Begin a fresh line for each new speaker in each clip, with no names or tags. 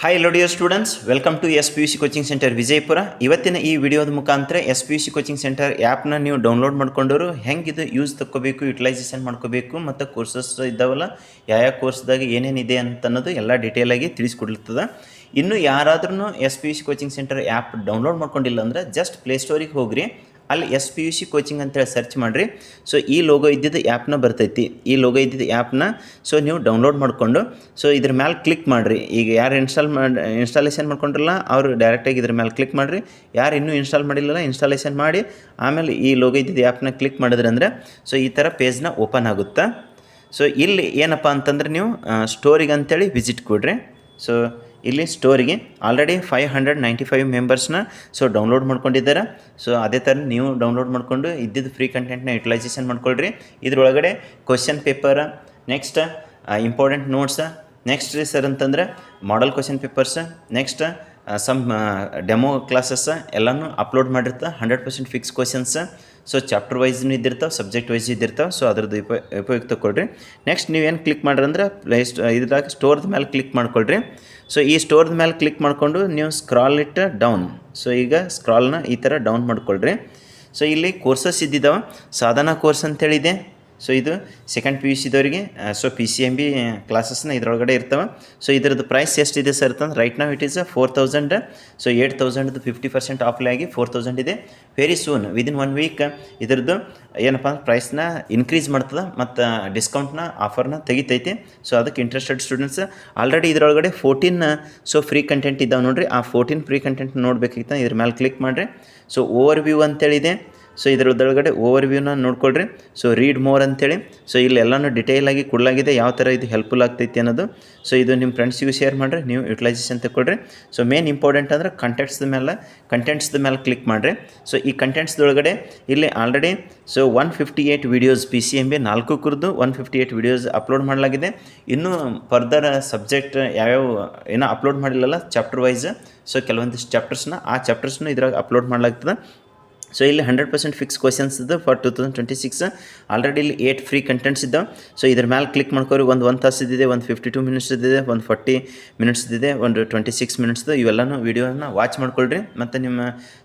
Hi hello dear students, welcome to S P U C coaching centre Vijayapura. ಇವತ್ತಿನ ಈ ವಿಡಿಯೋದ ಮುಖಾಂತರ S P U C coaching centre ಆ್ಯಪ್ನ ನೀವು ಡೌನ್ಲೋಡ್ ಮಾಡ್ಕೊಂಡವರು ಹೆಂಗೆ ಇದು ಯೂಸ್ ತಗೋಬೇಕು, ಯುಟಿಲೈಸೇಷನ್ ಮಾಡ್ಕೋಬೇಕು ಮತ್ತು ಕೋರ್ಸಸ್ ಇದ್ದಾವಲ್ಲ, ಯಾವ ಕೋರ್ಸ್ದಾಗ ಏನೇನಿದೆ ಅಂತ ಅನ್ನೋದು ಎಲ್ಲ ಡೀಟೇಲಾಗಿ ತಿಳಿಸ್ಕೊಡ್ಲಿರ್ತದೆ. ಇನ್ನು ಯಾರಾದ್ರೂ S P U C coaching centre app download ಮಾಡ್ಕೊಂಡಿಲ್ಲ ಅಂದರೆ ಜಸ್ಟ್ ಪ್ಲೇಸ್ಟೋರಿಗೆ ಹೋಗ್ರಿ, ಅಲ್ಲಿ S P U C coaching ಅಂತೇಳಿ ಸರ್ಚ್ ಮಾಡಿರಿ. ಸೊ ಈ ಲೋಗೋ ಇದ್ದಿದ್ದು ಆ್ಯಪ್ನ ಬರ್ತೈತಿ. ಈ ಲೋಗೋ ಇದ್ದಿದ್ದು ಆ್ಯಪ್ನ ಸೊ ನೀವು ಡೌನ್ಲೋಡ್ ಮಾಡಿಕೊಂಡು ಸೊ ಇದ್ರ ಮೇಲೆ ಕ್ಲಿಕ್ ಮಾಡಿರಿ. ಈಗ ಯಾರು ಇನ್ಸ್ಟಾಲೇಷನ್ ಮಾಡ್ಕೊಂಡಿರಲ್ಲ ಅವರು ಡೈರೆಕ್ಟಾಗಿ ಇದ್ರ ಮೇಲೆ ಕ್ಲಿಕ್ ಮಾಡಿರಿ. ಯಾರು ಇನ್ನೂ ಇನ್ಸ್ಟಾಲ್ ಮಾಡಿಲ್ಲಲ್ಲ ಇನ್ಸ್ಟಾಲೇಷನ್ ಮಾಡಿ ಆಮೇಲೆ ಈ ಲೋಗೋ ಇದ್ದಿದ್ದು ಆ್ಯಪ್ನ ಕ್ಲಿಕ್ ಮಾಡಿದ್ರಿ ಅಂದರೆ ಸೊ ಈ ಥರ ಪೇಜ್ನ ಓಪನ್ ಆಗುತ್ತೆ. ಸೊ ಇಲ್ಲಿ ಏನಪ್ಪ ಅಂತಂದ್ರೆ ನೀವು ಸ್ಟೋರಿಗೆ ಅಂತೇಳಿ ವಿಸಿಟ್ ಕೊಡ್ರಿ. ಸೊ ಇಲ್ಲಿ ಸ್ಟೋರಿಗೆ ಆಲ್ರೆಡಿ 595 ಮೆಂಬರ್ಸ್ನ ಸೊ ಡೌನ್ಲೋಡ್ ಮಾಡ್ಕೊಂಡಿದ್ದಾರೆ. ಸೊ ಅದೇ ಥರ ನೀವು ಡೌನ್ಲೋಡ್ ಮಾಡಿಕೊಂಡು ಇದ್ದಿದ್ದು ಫ್ರೀ ಕಂಟೆಂಟ್ನ ಯುಟಿಲೈಸೇಷನ್ ಮಾಡ್ಕೊಳ್ರಿ. ಇದರೊಳಗಡೆ question paper, next important notes, next ರೀ ಸರ್ ಅಂತಂದರೆ model question papers, next some demo classes ಎಲ್ಲನೂ ಅಪ್ಲೋಡ್ ಮಾಡಿರ್ತಾ. 100% ಫಿಕ್ಸ್ ಕ್ವಶನ್ಸ್. ಸೊ ಚಾಪ್ಟರ್ ವೈಸ್ನು ಇದ್ದಿರ್ತಾವೆ, ಸಬ್ಜೆಕ್ಟ್ ವೈಸ್ ಇದ್ದಿರ್ತಾವೆ. ಸೊ ಅದ್ರದ್ದು ಉಪಯುಕ್ತ ತಗೊಳ್ರಿ. ನೆಕ್ಸ್ಟ್ ನೀವೇನು ಕ್ಲಿಕ್ ಮಾಡ್ರಿ ಅಂದ್ರೆ ಇದ್ರಾಗ ಸ್ಟೋರ್ದ ಮೇಲೆ ಕ್ಲಿಕ್ ಮಾಡ್ಕೊಳ್ರಿ. ಸೊ ಈ ಸ್ಟೋರ್ದ ಮೇಲೆ ಕ್ಲಿಕ್ ಮಾಡಿಕೊಂಡು ನೀವು ಸ್ಕ್ರಾಲ್ ಇಟ್ ಡೌನ್. ಸೊ ಈಗ ಸ್ಕ್ರಾಲ್ನ ಈ ಥರ ಡೌನ್ ಮಾಡ್ಕೊಳ್ರಿ. ಸೊ ಇಲ್ಲಿ ಕೋರ್ಸಸ್ ಇದ್ದಿದ್ದಾವೆ. ಸಾಧನಾ ಕೋರ್ಸ್ ಅಂತೇಳಿದೆ. ಸೊ ಇದು ಸೆಕೆಂಡ್ ಪಿ ಯು ಸಿದವರಿಗೆ ಸೊ PCMB ಕ್ಲಾಸಸ್ನ ಇದರೊಳಗಡೆ ಇರ್ತವೆ. ಸೊ ಇದ್ರದ್ದು ಪ್ರೈಸ್ ಎಷ್ಟಿದೆ ಸರ್ ಅಂತಂದ್ರೆ ರೈಟ್ ನಾವು ಇಟ್ ಈಸ್ 4000. ಸೊ 8000 50% ಆಫ್ಲಾಗಿ 4000 ಇದೆ. ವೆರಿ ಸೂನ್ ವಿದಿನ್ 1 ವೀಕ್ ಇದ್ರದ್ದು ಏನಪ್ಪ ಅಂದ್ರೆ ಪ್ರೈಸ್ನ ಇನ್ಕ್ರೀಸ್ ಮಾಡ್ತದೆ ಮತ್ತು ಡಿಸ್ಕೌಂಟ್ನ ಆಫರ್ನ ತೆಗಿತೈತಿ. ಸೊ ಅದಕ್ಕೆ ಇಂಟ್ರೆಸ್ಟೆಡ್ ಸ್ಟೂಡೆಂಟ್ಸ್ ಆಲ್ರೆಡಿ ಇದರೊಳಗಡೆ 14 ಸೊ ಫ್ರೀ ಕಂಟೆಂಟ್ ಇದ್ದಾವೆ ನೋಡಿರಿ. ಆ 14 ಫ್ರೀ ಕಂಟೆಂಟ್ ನೋಡಬೇಕಿತ್ತು ಇದ್ರ ಮೇಲೆ ಕ್ಲಿಕ್ ಮಾಡಿರಿ. ಸೊ ಓವರ್ ವ್ಯೂ ಅಂತೇಳಿದೆ. ಸೊ ಇದರೊಳಗಡೆ ಓವರ್ ವ್ಯೂನ ನೋಡ್ಕೊಳ್ರಿ. ಸೊ ರೀಡ್ ಮೋರ್ ಅಂತೇಳಿ. ಸೊ ಇಲ್ಲಿ ಎಲ್ಲನೂ ಡಿಟೇಲಾಗಿ ಕೊಡಲಾಗಿದೆ ಯಾವ ಥರ ಇದು ಹೆಲ್ಪ್ಫುಲ್ ಆಗ್ತೈತಿ ಅನ್ನೋದು. ಸೊ ಇದು ನಿಮ್ಮ ಫ್ರೆಂಡ್ಸಿಗೂ ಶೇರ್ ಮಾಡಿರಿ, ನೀವು ಯುಟಿಲೈಸೇಷನ್ ತಗೊಳ್ರಿ. ಸೊ ಮೇನ್ ಇಂಪಾರ್ಟೆಂಟ್ ಅಂದರೆ ಕಂಟೆಂಟ್ಸ್ದ ಮೇಲೆ ಕ್ಲಿಕ್ ಮಾಡಿರಿ. ಸೊ ಈ ಕಂಟೆಂಟ್ಸ್ದೊಳಗಡೆ ಇಲ್ಲಿ ಆಲ್ರೆಡಿ ಸೊ 158 ವೀಡಿಯೋಸ್ PCMB 4 ಕುರಿದು 158 ವೀಡಿಯೋಸ್ ಅಪ್ಲೋಡ್ ಮಾಡಲಾಗಿದೆ. ಇನ್ನೂ ಫರ್ದರ್ ಸಬ್ಜೆಕ್ಟ್ ಯಾವ್ಯಾವ ಏನೋ ಅಪ್ಲೋಡ್ ಮಾಡಿಲ್ಲಲ್ಲ ಚಾಪ್ಟರ್ ವೈಸ್. ಸೊ ಕೆಲವೊಂದಿಷ್ಟು ಚಾಪ್ಟರ್ಸ್ನ ಇದ್ರಾಗ ಅಪ್ಲೋಡ್ ಮಾಡಲಾಗ್ತದೆ. ಸೊ ಇಲ್ಲಿ 100% ಫಿಕ್ಸ್ ಕ್ವಶನ್ಸ್ ಇದೆ ಫಾರ್ 2026. ಆಲ್ರೆಡಿ ಇಲ್ಲಿ 8 ಫ್ರೀ ಕಂಟೆಂಟ್ಸ್ ಇದ್ದಾವೆ. ಸೊ ಇದ್ರ ಮೇಲೆ ಕ್ಲಿಕ್ ಮಾಡ್ಕೋರಿ. ಒಂದು 1 ತಾಸು ಇದ್ದಿದೆ, ಒಂದು 52 ಮಿನಿಟ್ಸ್ ಇದ್ದಿದೆ, ಒಂದು 40 ಮಿನಿಟ್ಸ್ ಇದ್ದಿದೆ, ಒಂದು 26 ಮಿನಿಟ್ಸ್ದು. ಇವೆಲ್ಲನೂ ವೀಡಿಯೋನ ವಾಚ್ ಮಾಡ್ಕೊಳ್ರಿ. ಮತ್ತು ನಿಮ್ಮ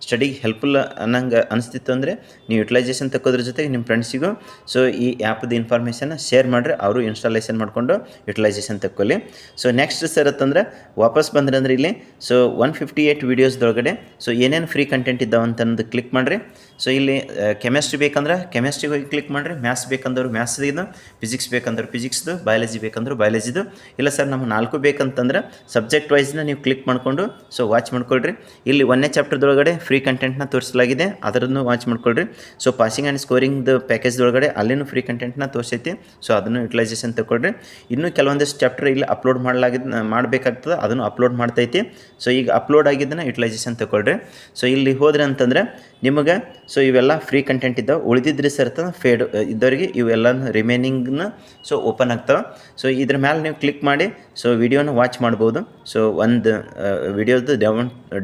ಸ್ಟಡಿಗೆ ಹೆಲ್ಪ್ಫುಲ್ ಅನ್ನಂಗೆ ಅನಿಸ್ತಿತ್ತು ಅಂದರೆ ನೀವು ಯುಟಿಲೈಸೇಷನ್ ತಗೋದ್ರ ಜೊತೆಗೆ ನಿಮ್ಮ ಫ್ರೆಂಡ್ಸಿಗೂ ಸೊ ಈ ಆ್ಯಪ್ದು ಇನ್ಫಾರ್ಮೇಷನ್ ಶೇರ್ ಮಾಡಿರಿ. ಅವರು ಇನ್ಸ್ಟಾಲೇಷನ್ ಮಾಡಿಕೊಂಡು ಯುಟಿಲೈಸೇಷನ್ ತಗೊಳ್ಳಿ. ಸೊ ನೆಕ್ಸ್ಟ್ ಸರ್ ಅಂತಂದರೆ ವಾಪಸ್ ಬಂದ್ರೆ ಅಂದರೆ ಇಲ್ಲಿ ಸೊ 158 ವೀಡಿಯೋಸ್ದೊಳಗಡೆ ಸೊ ಏನೇನು ಫ್ರೀ ಕಂಟೆಂಟ್ ಇದ್ದಾವೆ ಅಂತ ಅನ್ನೋದು ಕ್ಲಿಕ್ ಮಾಡಿರಿ. ಸೊ ಇಲ್ಲಿ ಕೆಮಿಸ್ಟ್ರಿ ಬೇಕಂದ್ರೆ ಕೆಮಿಸ್ಟ್ರಿಗೆ ಹೋಗಿ ಕ್ಲಿಕ್ ಮಾಡಿರಿ. ಮ್ಯಾಥ್ಸ್ ಬೇಕಂದ್ರೆ ಮ್ಯಾಥ್ಸ್ದು, ಫಿಸಿಕ್ಸ್ ಬೇಕಂದ್ರೆ ಫಿಸಿಕ್ಸ್ದು, ಬಯಾಲಜಿ ಬೇಕಂದ್ರೆ ಬಯಾಲಜಿದು. ಇಲ್ಲ ಸರ್ ನಮ್ಗೆ 4 ಬೇಕಂತಂದ್ರೆ ಸಬ್ಜೆಕ್ಟ್ ವೈಸ್ನ ನೀವು ಕ್ಲಿಕ್ ಮಾಡಿಕೊಂಡು ಸೊ ವಾಚ್ ಮಾಡ್ಕೊಳ್ರಿ. ಇಲ್ಲಿ 1ನೇ ಚಾಪ್ಟರ್ದೊಳಗಡೆ ಫ್ರೀ ಕಂಟೆಂಟ್ನ ತೋರಿಸಲಾಗಿದೆ, ಅದನ್ನು ವಾಚ್ ಮಾಡ್ಕೊಳ್ರಿ. ಸೊ ಪಾಸಿಂಗ್ ಆ್ಯಂಡ್ ಸ್ಕೋರಿಂಗ್ದು ಪ್ಯಾಕೇಜ್ದೊಳಗಡೆ ಅಲ್ಲಿನೂ ಫ್ರೀ ಕಂಟೆಂಟ್ನ ತೋರಿಸೈತಿ. ಸೊ ಅದನ್ನು ಯುಟಿಲೈಸೇಷನ್ ತಗೊಳ್ರಿ. ಇನ್ನೂ ಕೆಲವೊಂದಿಷ್ಟು ಚಾಪ್ಟರ್ ಇಲ್ಲಿ ಅಪ್ಲೋಡ್ ಮಾಡಬೇಕಾಗ್ತದೆ, ಅದನ್ನು ಅಪ್ಲೋಡ್ ಮಾಡ್ತೈತಿ. ಸೊ ಈಗ ಅಪ್ಲೋಡ್ ಆಗಿದ್ದನ್ನು ಯುಟಿಲೈಸೇಷನ್ ತಗೊಳ್ರಿ. ಸೊ ಇಲ್ಲಿ ಹೋದ್ರೆ ಅಂತಂದರೆ ನಿಮಗೆ ಸೊ ಇವೆಲ್ಲ ಫ್ರೀ ಕಂಟೆಂಟ್ ಇದ್ದಾವೆ. ಉಳಿದಿದ್ರಿ ಸರ್ ಫೇಡ್ ಇದ್ದವರಿಗೆ ಇವೆಲ್ಲ ರಿಮೈನಿಂಗ್ನ ಸೊ ಓಪನ್ ಆಗ್ತವೆ. ಸೊ ಇದ್ರ ಮೇಲೆ ನೀವು ಕ್ಲಿಕ್ ಮಾಡಿ ಸೊ ವಿಡಿಯೋನ ವಾಚ್ ಮಾಡ್ಬೋದು. ಸೊ ಒಂದು ವಿಡಿಯೋದು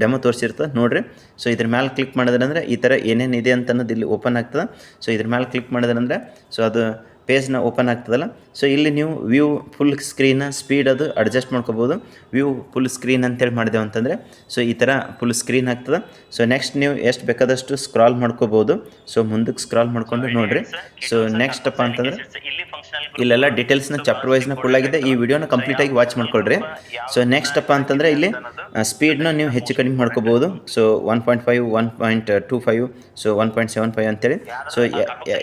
ಡೆಮೋ ತೋರಿಸಿರ್ತದೆ ನೋಡಿರಿ. ಸೊ ಇದ್ರ ಮೇಲೆ ಕ್ಲಿಕ್ ಮಾಡಿದ್ರಂದ್ರೆ ಈ ಥರ ಏನೇನಿದೆ ಅಂತ ಅನ್ನೋದು ಇಲ್ಲಿ ಓಪನ್ ಆಗ್ತದೆ. ಸೊ ಇದ್ರ ಮೇಲೆ ಕ್ಲಿಕ್ ಮಾಡಿದ್ರಂದ್ರೆ ಸೊ ಅದು ಪೇಜ್ನ ಓಪನ್ ಆಗ್ತದಲ್ಲ. ಸೊ ಇಲ್ಲಿ ನೀವು ವ್ಯೂ ಫುಲ್ ಸ್ಕ್ರೀನ್ ಸ್ಪೀಡ್ ಅದು ಅಡ್ಜಸ್ಟ್ ಮಾಡ್ಕೋಬೋದು. ವ್ಯೂ ಫುಲ್ ಸ್ಕ್ರೀನ್ ಅಂತೇಳಿ ಮಾಡಿದೆವು ಅಂತಂದರೆ ಸೊ ಈ ಥರ ಫುಲ್ ಸ್ಕ್ರೀನ್ ಆಗ್ತದೆ. ಸೊ ನೆಕ್ಸ್ಟ್ ನೀವು ಎಷ್ಟು ಬೇಕಾದಷ್ಟು ಸ್ಕ್ರಾಲ್ ಮಾಡ್ಕೋಬೋದು. ಸೊ ಮುಂದಕ್ಕೆ ಸ್ಕ್ರಾಲ್ ಮಾಡ್ಕೊಂಡು ನೋಡಿರಿ. ಸೊ ನೆಕ್ಸ್ಟ್ ಅಪ್ಪ ಅಂತಂದರೆ ಇಲ್ಲೆಲ್ಲ ಡೀಟೇಲ್ಸ್ನ ಚಾಪ್ಟರ್ ವೈಸ್ನ ಕೊಡಲಾಗಿದೆ. ಈ ವಿಡಿಯೋನ ಕಂಪ್ಲೀಟಾಗಿ ವಾಚ್ ಮಾಡ್ಕೊಳ್ರಿ. ಸೊ ನೆಕ್ಸ್ಟ್ ಅಪ್ಪ ಅಂತಂದರೆ ಇಲ್ಲಿ ಸ್ಪೀಡ್ನ ನೀವು ಹೆಚ್ಚು ಕಡಿಮೆ ಮಾಡ್ಕೋಬೋದು. ಸೊ 1.5, 1.25, ಸೊ 1.75 ಅಂತೇಳಿ. ಸೊ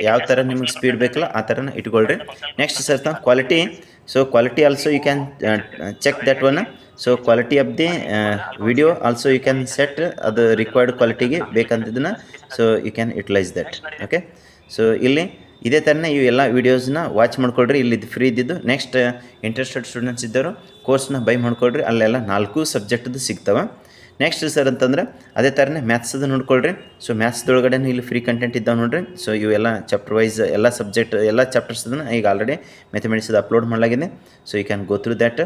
ಯಾವ ಥರ ನಿಮಗೆ ಸ್ಪೀಡ್ ಬೇಕಲ್ಲ ಆ ಥರನ ಇಟ್ಕೊಳ್ರಿ. Next sir quality. So quality also you can check that one. So quality of the video also you can set ಅದು ರಿಕ್ವೈರ್ಡ್ ಕ್ವಾಲಿಟಿಗೆ ಬೇಕಂತಿದ್ದನ್ನು so you can utilise that. Okay. So ಇಲ್ಲಿ ಇದೇ ಥರನೇ ಇವು ಎಲ್ಲ ವೀಡಿಯೋಸ್ನ ವಾಚ್ ಮಾಡ್ಕೊಳ್ರಿ. ಇಲ್ಲಿ ಫ್ರೀ ಇದ್ದಿದ್ದು. ನೆಕ್ಸ್ಟ್ ಇಂಟ್ರೆಸ್ಟೆಡ್ ಸ್ಟೂಡೆಂಟ್ಸ್ ಇದ್ದರು ಕೋರ್ಸ್ನ ಬೈ ಮಾಡ್ಕೊಳ್ರಿ. ಅಲ್ಲೆಲ್ಲ 4 ಸಬ್ಜೆಕ್ಟ್ದು ಸಿಗ್ತವೆ. ನೆಕ್ಸ್ಟ್ ಸರ್ ಅಂತಂದರೆ ಅದೇ ಥರನೇ ಮ್ಯಾಥ್ಸದು ನೋಡ್ಕೊಳ್ರಿ. ಸೊ ಮ್ಯಾಥ್ಸ್ದೊಳಗಡೆ ಇಲ್ಲಿ ಫ್ರೀ ಕಂಟೆಂಟ್ ಇದ್ದಾವೆ ನೋಡಿರಿ. ಸೊ ಇವೆಲ್ಲ ಚಾಪ್ಟರ್ ವೈಸ್ ಎಲ್ಲ ಸಬ್ಜೆಕ್ಟ್ ಎಲ್ಲ ಚಾಪ್ಟರ್ಸ್ದನ್ನು ಈಗ ಆಲ್ರೆಡಿ ಮ್ಯಾಥಮೆಟಿಕ್ಸ್ದು ಅಪ್ಲೋಡ್ ಮಾಡಲಾಗಿದೆ. So you can go through that.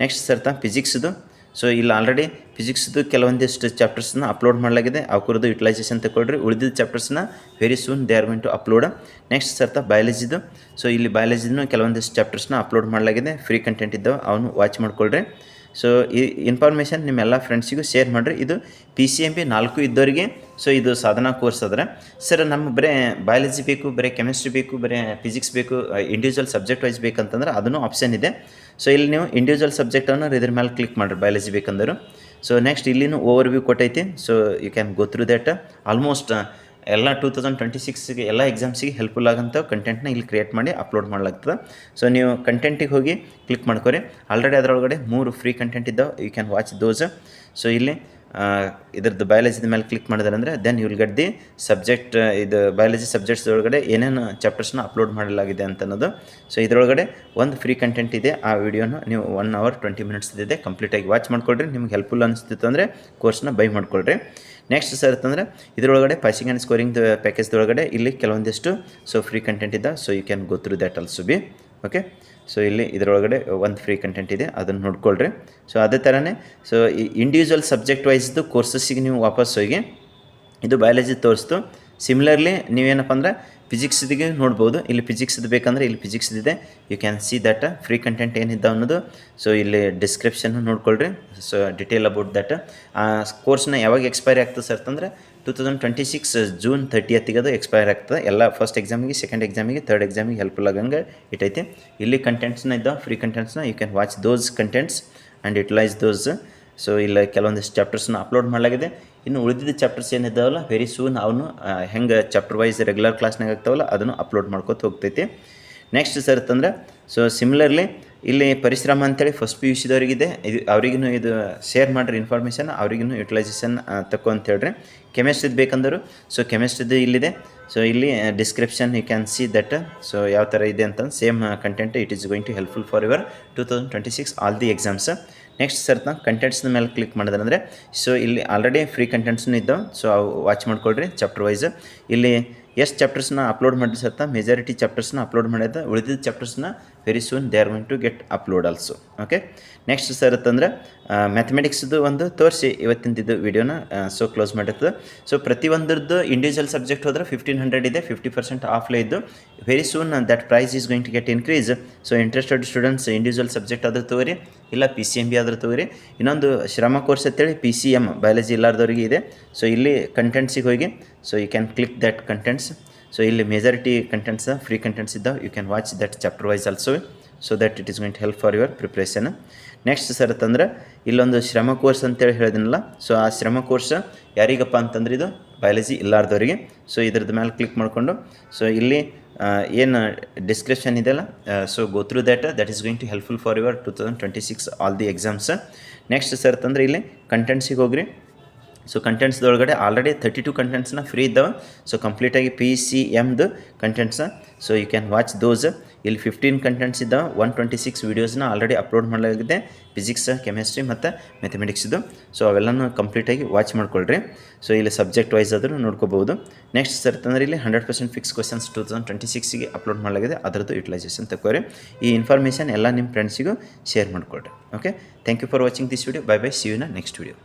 Next sir ಫಿಸಿಕ್ಸ್ದು. ಸೊ ಇಲ್ಲಿ ಆಲ್ರೆಡಿ ಫಿಸಿಕ್ಸ್ದು ಕೆಲವೊಂದಿಷ್ಟು ಚಾಪ್ಟರ್ಸ್ನ ಅಪ್ಲೋಡ್ ಮಾಡಲಾಗಿದೆ. ಅವ್ರದ್ದು ಯುಟಿಲೈಸೇಷನ್ ತಗೊಳ್ರಿ. ಉಳಿದಿದ್ದ ಚಾಪ್ಟರ್ಸ್ನ very soon they are going to upload. Next sir ಬಯಾಲಜಿದು. ಸೊ ಇಲ್ಲಿ ಬಯಾಲಜಿನೂ ಕೆಲವೊಂದಿಷ್ಟು ಚಾಪ್ಟರ್ಸ್ನ ಅಪ್ಲೋಡ್ ಮಾಡಲಾಗಿದೆ. ಫ್ರೀ ಕಂಟೆಂಟ್ ಇದ್ದಾವೆ, ಅವನು ವಾಚ್ ಮಾಡ್ಕೊಳ್ರಿ. ಸೊ ಈ ಇನ್ಫಾರ್ಮೇಷನ್ ನಿಮ್ಮೆಲ್ಲ ಫ್ರೆಂಡ್ಸಿಗೂ ಶೇರ್ ಮಾಡಿರಿ. ಇದು PCMB 4 ಇದ್ದವರಿಗೆ ಸೊ ಇದು ಸಾಧನಾ ಕೋರ್ಸ್ ಅದ್ರೆ ಸರ್ ನಮ್ಮ ಬರೀ ಬಯಾಲಜಿ ಬೇಕು, ಬರೀ ಕೆಮಿಸ್ಟ್ರಿ ಬೇಕು, ಬರೀ ಫಿಸಿಕ್ಸ್ ಬೇಕು, ಇಂಡಿವಿಜುವಲ್ ಸಬ್ಜೆಕ್ಟ್ ವೈಸ್ ಬೇಕಂತಂದ್ರೆ ಅದನ್ನು ಆಪ್ಷನ್ ಇದೆ. ಸೊ ಇಲ್ಲಿ ನೀವು ಇಂಡಿವಿಜುವಲ್ ಸಬ್ಜೆಕ್ಟನ್ನು ಇದ್ರ ಮೇಲೆ ಕ್ಲಿಕ್ ಮಾಡಿರಿ ಬಯಾಲಜಿ ಬೇಕಂದ್ರೆ. ಸೊ ನೆಕ್ಸ್ಟ್ ಇಲ್ಲಿನೂ ಓವರ್ ವ್ಯೂ ಕೊಟ್ಟೈತಿ. So you can go through that. Almost ಎಲ್ಲ 2026ಗೆ ಎಲ್ಲ ಎಕ್ಸಾಮ್ಸಿಗೆ ಹೆಲ್ಪ್ಫುಲ್ ಆಗೋಂಥ ಕಂಟೆಂಟ್ನ ಇಲ್ಲಿ ಕ್ರಿಯೇಟ್ ಮಾಡಿ ಅಪ್ಲೋಡ್ ಮಾಡಲಾಗ್ತದೆ. ಸೊ ನೀವು ಕಂಟೆಂಟಿಗೆ ಹೋಗಿ ಕ್ಲಿಕ್ ಮಾಡ್ಕೊರಿ. ಆಲ್ರೆಡಿ ಅದರೊಳಗಡೆ 3 ಫ್ರೀ ಕಂಟೆಂಟ್ ಇದ್ದಾವೆ, you can watch those. So ಇಲ್ಲಿ ಇದ್ರದ್ದು ಬಯಾಲಜಿದ ಮೇಲೆ ಕ್ಲಿಕ್ ಮಾಡಿದ್ರೆ ಅಂದರೆ then you will get the subject. ಇದು ಬಯಾಲಜಿ ಸಬ್ಜೆಕ್ಟ್ಸ್ ಒಳಗಡೆ ಏನೇನು ಚಾಪ್ಟರ್ಸ್ನ ಅಪ್ಲೋಡ್ ಮಾಡಲಾಗಿದೆ ಅಂತ ಅನ್ನೋದು. ಸೊ ಇದರೊಳಗಡೆ ಒಂದು ಫ್ರೀ ಕಂಟೆಂಟ್ ಇದೆ, ಆ ವಿಡಿಯೋನ ನೀವು 1 hour 20 minutes ಇದೆ, ಕಂಪ್ಲೀಟಾಗಿ ವಾಚ್ ಮಾಡ್ಕೊಳ್ರಿ. ನಿಮ್ಗೆ ಹೆಲ್ಪ್ಫುಲ್ ಅನಿಸ್ತಿತ್ತು ಅಂದರೆ ಕೋರ್ಸ್ನ ಬೈ ಮಾಡ್ಕೊಳ್ರಿ. ನೆಕ್ಸ್ಟ್ ಸರ್ ಅಂತಂದರೆ ಇದರೊಳಗಡೆ ಪಾಸಿಂಗ್ ಆ್ಯಂಡ್ ಸ್ಕೋರಿಂಗ್ ಪ್ಯಾಕೇಜ್ದೊಳಗಡೆ ಇಲ್ಲಿ ಕೆಲವೊಂದಿಷ್ಟು ಸೊ ಫ್ರೀ ಕಂಟೆಂಟ್ ಇದೆ. So you can go through that also be. Okay, so ಇಲ್ಲಿ ಇದರೊಳಗಡೆ ಒಂದು ಫ್ರೀ ಕಂಟೆಂಟ್ ಇದೆ, ಅದನ್ನು ನೋಡ್ಕೊಳ್ರಿ. ಸೊ ಅದೇ ಥರನೇ ಸೊ ಈ ಇಂಡಿವಿಜುವಲ್ ಸಬ್ಜೆಕ್ಟ್ ವೈಸ್ದು ಕೋರ್ಸಸ್ಸಿಗೆ ನೀವು ವಾಪಸ್ ಹೋಗಿ ಇದು ಬಯಾಲಜಿ ತೋರಿಸ್ತು. ಸಿಮಿಲರ್ಲಿ ನೀವೇನಪ್ಪ ಅಂದ್ರೆ ಫಿಸಿಕ್ಸ್ದಿಗೆ ನೋಡ್ಬೋದು. ಇಲ್ಲಿ ಫಿಸಿಕ್ಸ್ದು ಬೇಕಂದರೆ ಇಲ್ಲಿ ಫಿಸಿಕ್ಸ್ದಿದೆ, you can see that free content ಏನಿದೆ ಅನ್ನೋದು. ಸೊ ಇಲ್ಲಿ ಡಿಸ್ಕ್ರಿಪ್ಷನ್ ನೋಡ್ಕೊಳ್ರಿ. So detail about that. ಆ ಕೋರ್ಸ್ನ ಯಾವಾಗ ಎಕ್ಸ್ಪೈರಿ ಆಗ್ತದೆ ಸರ್ ಅಂತಂದರೆ 2026 June 30th ಅದು ಎಕ್ಸ್ಪೈರ್ ಆಗ್ತದೆ. ಎಲ್ಲ ಫಸ್ಟ್ ಎಕ್ಸಾಮಿಗೆ, ಸೆಕೆಂಡ್ ಎಕ್ಸಾಮಿಗೆ, ಥರ್ಡ್ ಎಕ್ಸಾಮಿಗೆ ಹೆಲ್ಪ್ಫುಲ್ ಆಗಂಗೆ ಇಟ್ಟೈತಿ. ಇಲ್ಲಿ ಕಂಟೆಂಟ್ಸ್ನ ಇದ್ದಾವೆ, ಫ್ರೀ ಕಂಟೆಂಟ್ಸ್ನ you can watch those contents and utilise those. So ಇಲ್ಲಿ ಕೆಲವೊಂದಿಷ್ಟು ಚಾಪ್ಟರ್ಸ್ನ ಅಪ್ಲೋಡ್ ಮಾಡಲಾಗಿದೆ. ಇನ್ನು ಉಳಿದಿದ್ದ ಚಾಪ್ಟರ್ಸ್ ಏನಿದ್ದಾವಲ್ಲ ವೆರಿ ಸೂನ್ ಅವನು ಹೆಂಗೆ ಚಾಪ್ಟರ್ ವೈಸ್ ರೆಗ್ಯುಲರ್ ಕ್ಲಾಸ್ನಾಗ ಆಗ್ತಾವಲ್ಲ ಅದನ್ನು ಅಪ್ಲೋಡ್ ಮಾಡ್ಕೊತ ಹೋಗ್ತೈತಿ. ನೆಕ್ಸ್ಟ್ ಸರ್ ಅಂತಂದ್ರೆ ಸೊ ಸಿಮಿಲರ್ಲಿ ಇಲ್ಲಿ ಪರಿಶ್ರಮ ಅಂತೇಳಿ ಫಸ್ಟ್ PUC ದವರಿಗಿದೆ. ಇದು ಅವ್ರಿಗೂ ಇದು ಶೇರ್ ಮಾಡಿರಿ ಇನ್ಫಾರ್ಮೇಷನ್, ಅವ್ರಿಗೂ ಯುಟಿಲೈಸೇಷನ್ ತಗೋ ಅಂತ ಹೇಳ್ರಿ. ಕೆಮಿಸ್ಟ್ರಿದು ಬೇಕಂದರು ಸೊ ಕೆಮಿಸ್ಟ್ರಿದು ಇಲ್ಲಿದೆ. ಸೊ ಇಲ್ಲಿ description you can see that. So ಯಾವ ಥರ ಇದೆ ಅಂತ same content it is going to helpful for your 2026 all the exams. Next sir ಕಂಟೆಂಟ್ಸ್ನ ಮೇಲೆ ಕ್ಲಿಕ್ ಮಾಡಿದ್ರೆ ಸೊ ಇಲ್ಲಿ ಆಲ್ರೆಡಿ ಫ್ರೀ ಕಂಟೆಂಟ್ಸ್ನೂ ಇದ್ದಾವೆ. ಸೊ ಅವು ವಾಚ್ ಮಾಡ್ಕೊಳ್ರಿ ಚಾಪ್ಟರ್ ವೈಸ್. ಇಲ್ಲಿ ಎಷ್ಟು ಚಾಪ್ಟರ್ಸ್ನ ಅಪ್ಲೋಡ್ ಮಾಡಿ ಸತ್ತ ಮೆಜಾರಿಟಿ ಚಾಪ್ಟರ್ಸ್ನ ಅಪ್ಲೋಡ್ ಮಾಡಿದ, ಉಳಿದಿದ್ದ ಚಾಪ್ಟರ್ಸ್ನ very soon they are going to get upload also. Okay, next sir ಅಂತಂದ್ರೆ ಮ್ಯಾಥಮೆಟಿಕ್ಸ್ದು ಒಂದು ತೋರಿಸಿ ಇವತ್ತಿಂದಿದ್ದು ವಿಡಿಯೋನ ಸೊ ಕ್ಲೋಸ್ ಮಾಡಿರ್ತದೆ. ಸೊ ಪ್ರತಿಯೊಂದರದ್ದು ಇಂಡಿವಿಜುವಲ್ ಸಬ್ಜೆಕ್ಟ್ ಹೋದ್ರೆ 1500 ಇದೆ, 50% ಆಫ್ಲೇ ಇದ್ದು. Very soon that price is going to get increase. So interested students individual subject ಆದರೂ ತಗೋರಿ, ಇಲ್ಲ PCMB ಆದರೂ ತಗೋರಿ. ಇನ್ನೊಂದು ಶ್ರಮ ಕೋರ್ಸ್ ಅಂತೇಳಿ PCM ಬಯಾಲಜಿ ಇಲ್ಲಾರ್ದವ್ರಿಗೆ ಇದೆ. ಸೊ ಇಲ್ಲಿ ಕಂಟೆಂಟ್ಸಿಗೆ ಹೋಗಿ so you can click that contents. So ಇಲ್ಲಿ ಮೆಜಾರಿಟಿ ಕಂಟೆಂಟ್ಸ್ ಫ್ರೀ ಕಂಟೆಂಟ್ಸ್ ಇದ್ದಾವೆ, you can watch that chapter wise also. So that it is going to help for your preparation. Next sir ಅಂತಂದ್ರೆ ಇಲ್ಲೊಂದು ಶ್ರಮ course ಅಂತೇಳಿ ಹೇಳಿದಿನಲ್ಲ. So ಆ ಶ್ರಮ course ಯಾರಿಗಪ್ಪ ಅಂತಂದ್ರೆ ಇದು ಬಯಾಲಜಿ ಇಲ್ಲಾರ್ದವರಿಗೆ. ಸೊ ಇದ್ರದ್ದು ಮೇಲೆ ಕ್ಲಿಕ್ ಮಾಡಿಕೊಂಡು ಸೊ ಇಲ್ಲಿ ಏನು ಡಿಸ್ಕ್ರಿಪ್ಷನ್ ಇದೆಯಲ್ಲ so go through that is going to helpful for your 2026 all the exams. Next sir ಅಂತಂದ್ರೆ ಇಲ್ಲಿ ಕಂಟೆಂಟ್ಸಿಗೆ ಹೋಗ್ರಿ. ಸೊ ಕಂಟೆಂಟ್ಸ್ದೊಳಗಡೆ ಆಲ್ರೆಡಿ 32 ಕಂಟೆಂಟ್ಸ್ನ ಫ್ರೀ ಇದ್ದಾವೆ. ಸೊ ಕಂಪ್ಲೀಟಾಗಿ PCMದು ಕಂಟೆಂಟ್ಸ. So you can watch those. ಇಲ್ಲಿ 15 ಕಂಟೆಂಟ್ಸ್ ಇದ್ದಾವೆ, 126 ವೀಡಿಯೋಸ್ನ ಆಲ್ರೆಡಿ ಅಪ್ಲೋಡ್ ಮಾಡಲಾಗಿದೆ ಫಿಸಿಕ್ಸ್, ಕೆಮಿಸ್ಟ್ರಿ ಮತ್ತು ಮ್ಯಾಥಮೆಟಿಕ್ಸ್ದು. ಸೊ ಅವೆಲ್ಲನೂ ಕಂಪ್ಲೀಟಾಗಿ ವಾಚ್ ಮಾಡ್ಕೊಳ್ರಿ. ಸೊ ಇಲ್ಲಿ ಸಬ್ಜೆಕ್ಟ್ ವೈಸ್ ಆದರೂ ನೋಡ್ಕೋಬೋದು. ನೆಕ್ಸ್ಟ್ ಸರ್ ಅಂತಂದ್ರೆ ಇಲ್ಲಿ 100% ಫಿಕ್ಸ್ ಕ್ವಶನ್ಸ್ 2026ಗೆ ಅಪ್ಲೋಡ್ ಮಾಡಲಾಗಿದೆ, ಅದರದ್ದು ಯುಟಿಲೈಸೇಷನ್ ತಗೋರಿ. ಈ ಇನ್ಫಾರ್ಮೇಷನ್ ಎಲ್ಲ ನಿಮ್ಮ ಫ್ರೆಂಡ್ಸಿಗೂ ಶೇರ್ ಮಾಡಿಕೊಡ್ರಿ. Okay, thank you for watching this video. Bye bye, see you in next video.